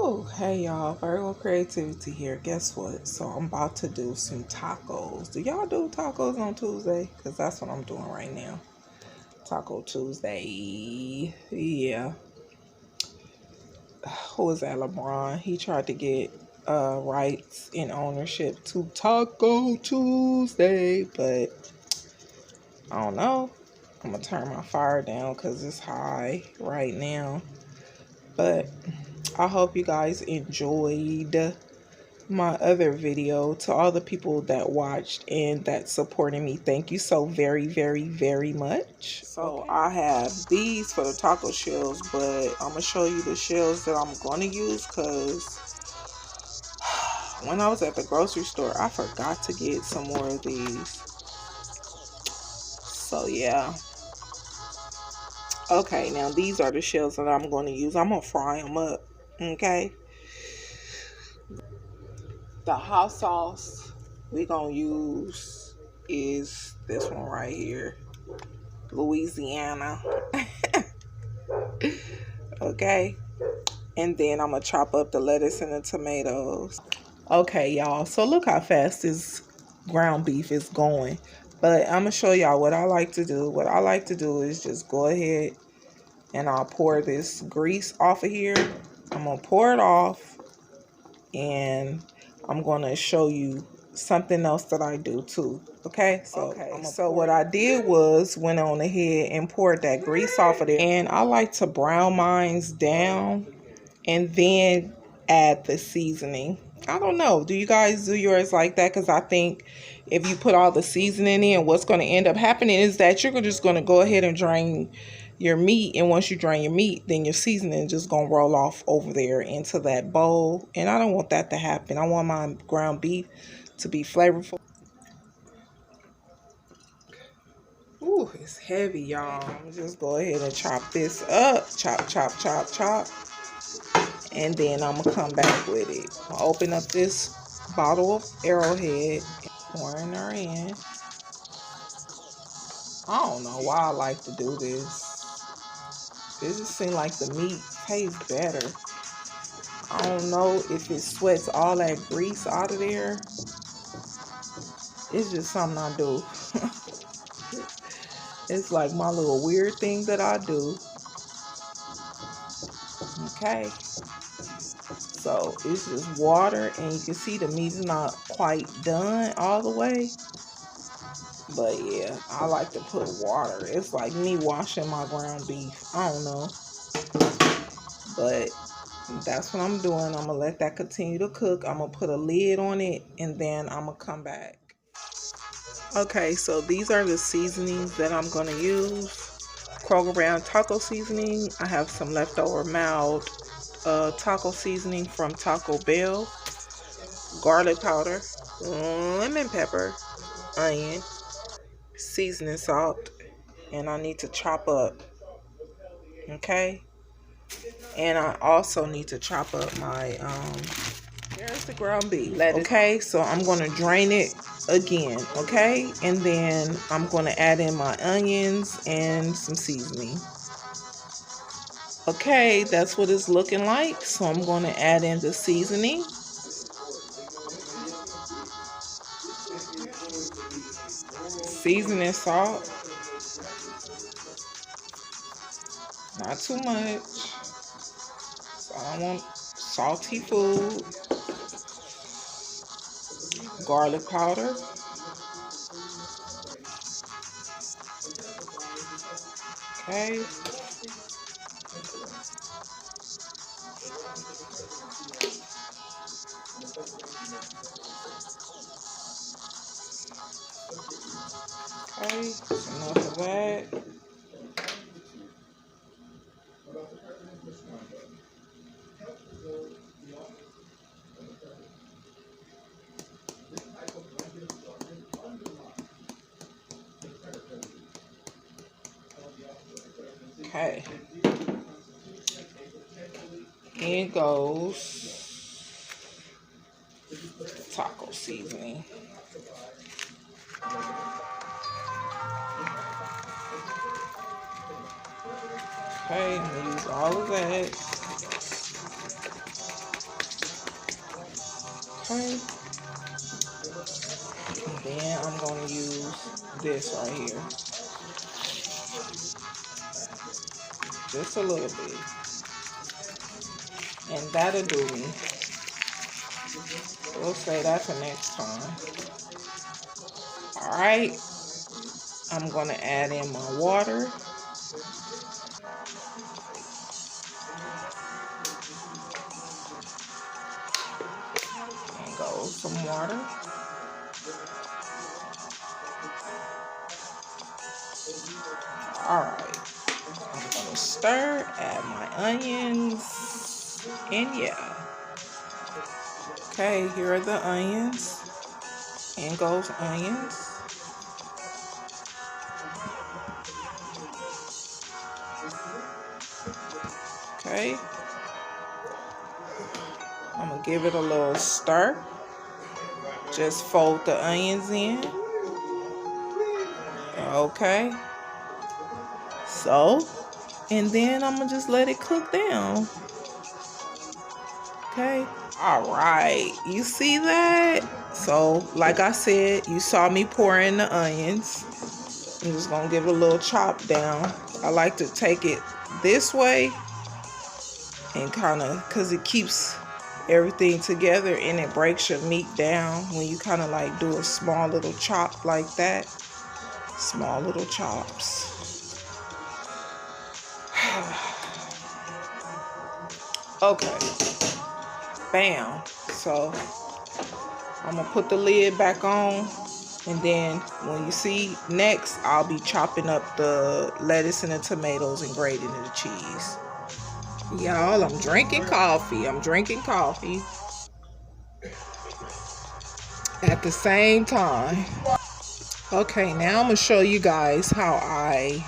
Woo, hey y'all, Virgo Creativity here. Guess what? So I'm about to do some tacos. Do y'all do tacos on Tuesday? Because that's what I'm doing right now. Taco Tuesday. Yeah. Who was that? LeBron. He tried to get rights and ownership to Taco Tuesday, but I don't know. I'm going to turn my fire down because it's high right now. But I hope you guys enjoyed my other video. To all the people that watched and that supported me, thank you so very, very, very much. So I have these for the taco shells, but I'm gonna show you the shells that I'm gonna use because when I was at the grocery store, I forgot to get some more of these. So yeah. Okay, now these are the shells that I'm going to use. I'm gonna fry them up. Okay. The hot sauce we gonna use is this one right here, Louisiana. Okay, and then I'm gonna chop up the lettuce and the tomatoes. Okay, y'all, so look how fast this ground beef is going. But I'm gonna show y'all what I like to do. What I like to do is just go ahead and I'll pour this grease off of here. I'm gonna pour it off, and I'm gonna show you something else that I do too. Okay, so what I did was went on ahead and poured that grease off of there, and I like to brown mines down and then add the seasoning. I don't know, do you guys do yours like that? Because I think if you put all the seasoning in, what's going to end up happening is that you're just going to go ahead and drain your meat, and once you drain your meat, then your seasoning is just going to roll off over there into that bowl, and I don't want that to happen. I want my ground beef to be flavorful. Ooh, it's heavy, y'all. I'm gonna just go ahead and chop this up. Chop, chop, chop, chop. And then I'm gonna come back with it. I'm gonna open up this bottle of Arrowhead, pouring her in. I don't know why I like to do this. It just seems like the meat tastes better. I don't know if it sweats all that grease out of there. It's just something I do. It's like my little weird thing that I do. Okay. So it's just water, and you can see the meat's not quite done all the way. But yeah, I like to put water. It's like me washing my ground beef. I don't know. But that's what I'm doing. I'm going to let that continue to cook. I'm going to put a lid on it, and then I'm going to come back. Okay, so these are the seasonings that I'm going to use. Kroger brand taco seasoning. I have some leftover mild taco seasoning from Taco Bell. Garlic powder. Lemon pepper. Onion. Seasoning salt. And I need to chop up. Okay. And I also need to chop up my there's the ground beef. Okay, so I'm gonna drain it again. Okay, and then I'm gonna add in my onions and some seasoning. Okay, that's what it's looking like. So I'm gonna add in the seasoning. Seasoning salt. Not too much. I don't want salty food. Garlic powder. Okay. Okay, that's enough of that. Okay. Here goes taco seasoning. Okay, I'm gonna use all of that. Okay. And then I'm going to use this right here. Just a little bit. And that'll do me. We'll say that for next time. Alright. I'm going to add in my water. And go some water. Alright. I'm going to stir, add my onions. And yeah. Okay, here are the onions. In goes onions. Okay. I'm going to give it a little stir. Just fold the onions in. Okay. So, and then I'm going to just let it cook down. Okay. All right. You see that? So, like I said, you saw me pour in the onions. I'm just going to give it a little chop down. I like to take it this way and kind of, because it keeps everything together and it breaks your meat down when you kind of like do a small little chop like that. Small little chops. Okay. Bam. So I'm gonna put the lid back on, and then when you see next, I'll be chopping up the lettuce and the tomatoes and grating the cheese. Y'all, I'm drinking coffee. I'm drinking coffee at the same time. Okay, now I'm gonna show you guys how I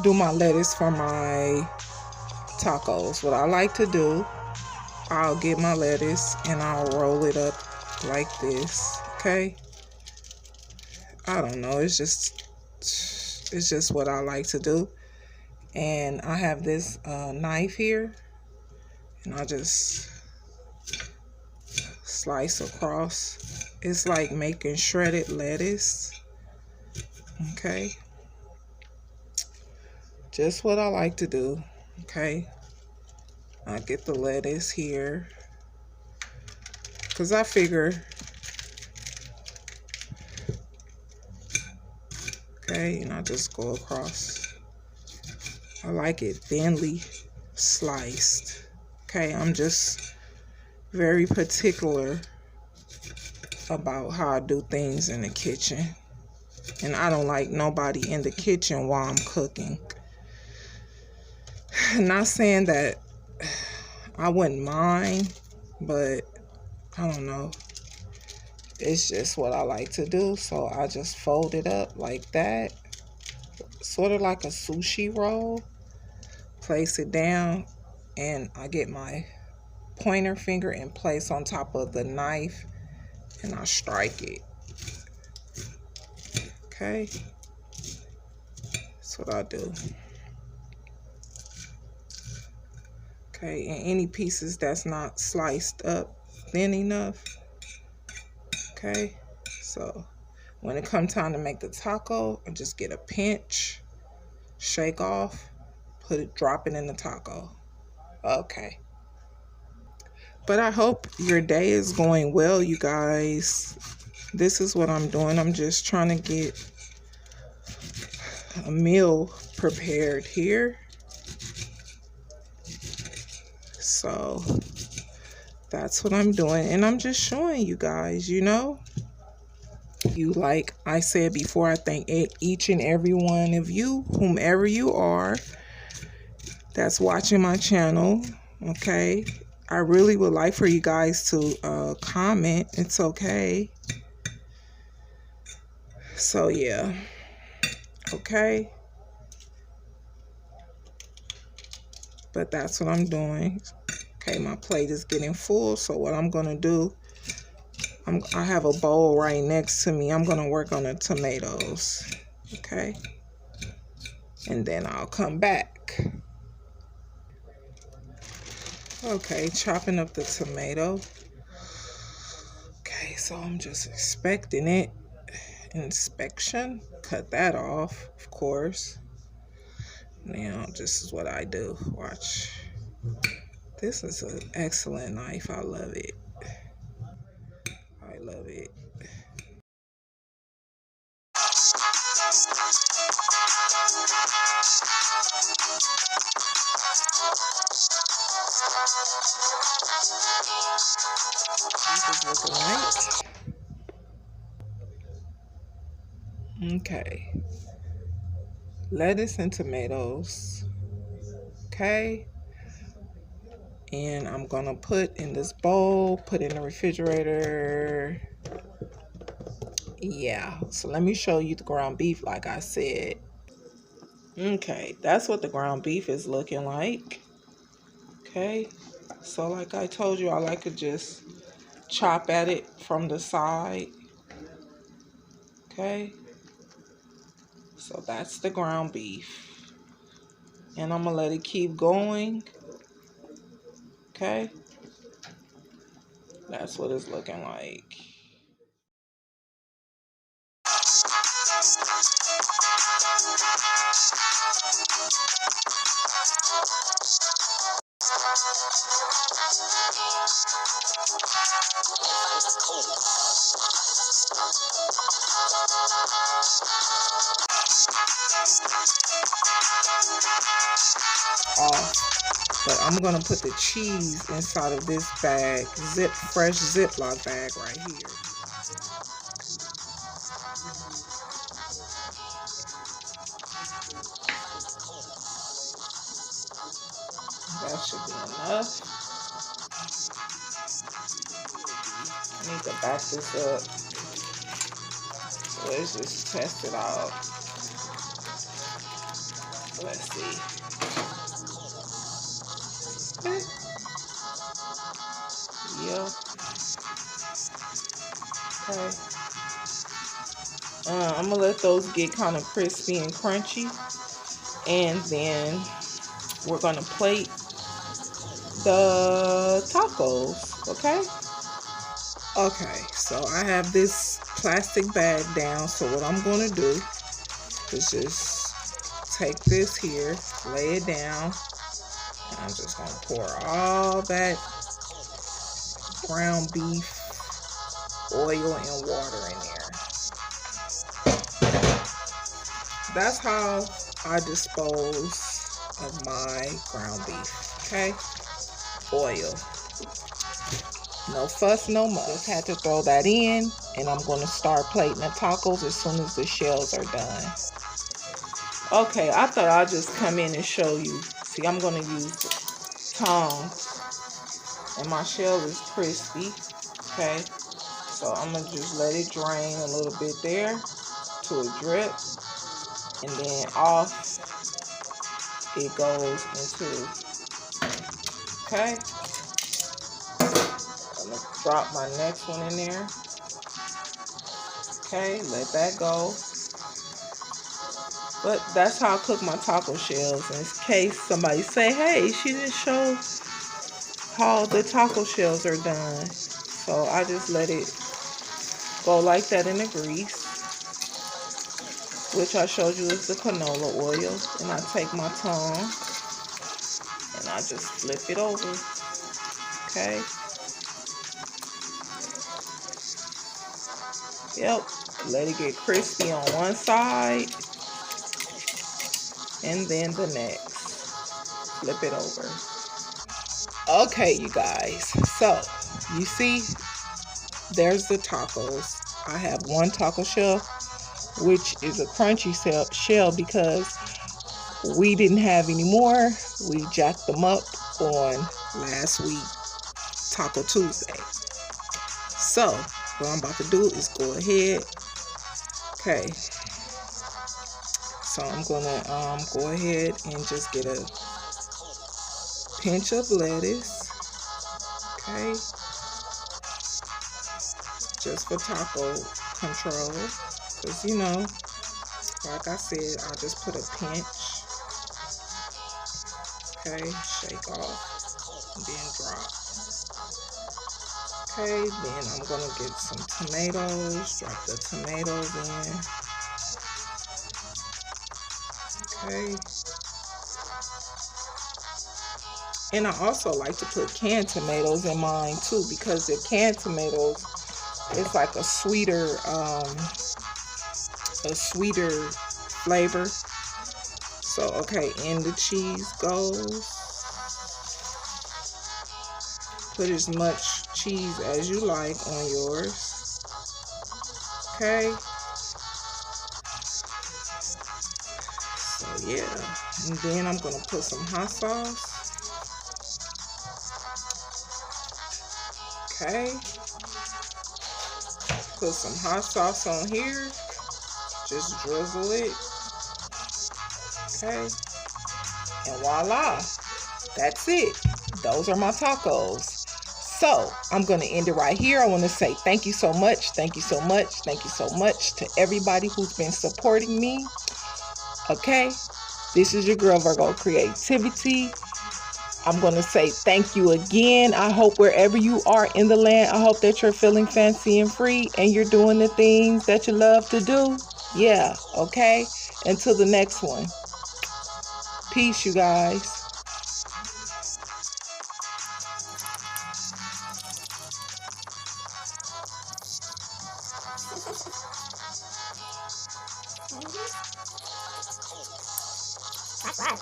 do my lettuce for my tacos. What I like to do, I'll get my lettuce and I'll roll it up like this. Okay, I don't know, it's just what I like to do. And I have this knife here, and I just slice across. It's like making shredded lettuce. Okay, just what I like to do. Okay, I get the lettuce here because I figure, okay, and I just go across. I like it thinly sliced. Okay, I'm just very particular about how I do things in the kitchen. And I don't like nobody in the kitchen while I'm cooking. Not saying that I wouldn't mind, but I don't know. It's just what I like to do. So I just fold it up like that. Sort of like a sushi roll. Place it down, and I get my pointer finger and place on top of the knife, and I strike it. Okay, that's what I do. Okay, and any pieces that's not sliced up thin enough. Okay, so when it comes time to make the taco, I just get a pinch, shake off, drop it in the taco. Okay. But I hope your day is going well, you guys. This is what I'm doing. I'm just trying to get a meal prepared here. So that's what I'm doing. And I'm just showing you guys, you know. You, like I said before, I thank each and every one of you, whomever you are, that's watching my channel. Okay. I really would like for you guys to comment. It's okay. So yeah. Okay. But that's what I'm doing. Okay, my plate is getting full. So what I'm going to do, I have a bowl right next to me. I'm going to work on the tomatoes. Okay. And then I'll come back. Okay, chopping up the tomato. So I'm just expecting it. Inspection. Cut that off, of course. Now, this is what I do. Watch. This is an excellent knife. I love it. I love it. This is looking right. Okay. Lettuce and tomatoes. Okay. And I'm gonna put in this bowl, put in the refrigerator. Yeah, so let me show you the ground beef like I said. Okay, that's what the ground beef is looking like. Okay, so like I told you, I like to just chop at it from the side. Okay, so that's the ground beef. And I'm gonna let it keep going. Okay, that's what it's looking like. Off, but I'm gonna put the cheese inside of this bag, fresh Ziploc bag right here. That should be enough. I need to back this up. So let's just test it out. Let's see. Yeah. Okay. I'm gonna let those get kind of crispy and crunchy, and then we're gonna plate the tacos. Okay. Okay. So I have this plastic bag down. So what I'm gonna do is just take this here, lay it down, and I'm just gonna pour all that ground beef oil and water in there. That's how I dispose of my ground beef. Okay, oil. No fuss, no muss. Just had to throw that in, and I'm going to start plating the tacos as soon as the shells are done. Okay, I thought I'd just come in and show you. See, I'm going to use tongs, and my shell is crispy. Okay, so I'm going to just let it drain a little bit there to a drip, and then off it goes into. Okay, I'm going to drop my next one in there. Okay, let that go. But that's how I cook my taco shells. In case somebody say, hey, she didn't show how the taco shells are done. So I just let it go like that in the grease, which I showed you is the canola oil. And I take my tongue and I just flip it over. Okay. Yep. Let it get crispy on one side and then the next. Flip it over. Okay, you guys. So, you see, there's the tacos. I have one taco shell, which is a crunchy shell because we didn't have any more. We jacked them up on last week, Taco Tuesday. So, what I'm about to do is go ahead. Okay. So I'm gonna go ahead and just get a pinch of lettuce. Okay. Just for taco control. Because, you know, like I said, I'll just put a pinch. Okay, shake off. And then drop. Okay, then I'm gonna get some tomatoes, drop the tomatoes in. Okay. And I also like to put canned tomatoes in mine too, because the canned tomatoes, it's like a sweeter flavor. So okay, in the cheese goes. Put as much cheese as you like on yours. Okay. So yeah. And then I'm gonna put some hot sauce. Okay. Put some hot sauce on here. Just drizzle it. Okay. And voila. That's it. Those are my tacos. So I'm going to end it right here. I want to say thank you so much. Thank you so much. Thank you so much to everybody who's been supporting me. Okay. This is your girl, Virgo Creativity. I'm going to say thank you again. I hope wherever you are in the land, I hope that you're feeling fancy and free and you're doing the things that you love to do. Yeah. Okay. Until the next one. Peace, you guys. That's right.